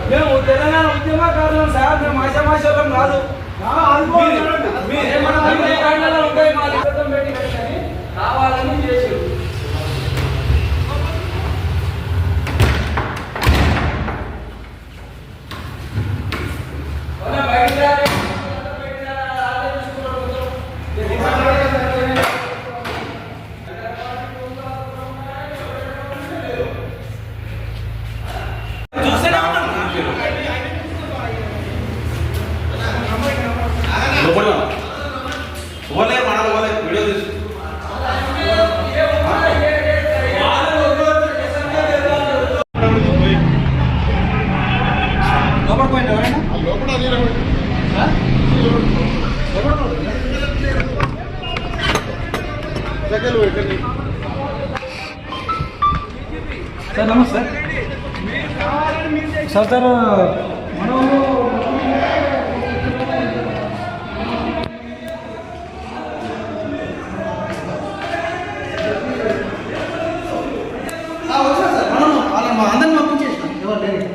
మేము తెలంగాణ ఉద్యమకారులం సార్, మేము ఆశామాషాలం కాదు. ఉంటాయి మా లిఖితం పెట్టి కావాలని చేసారు. సార్ నమస్తే సార్. సార్ మనం అందరిని పంపించేసినాం. ఎవరు లేదు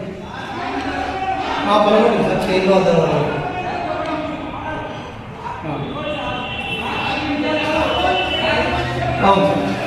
మా పొలం సార్, చేతిలో వద్దరు అవును సార్.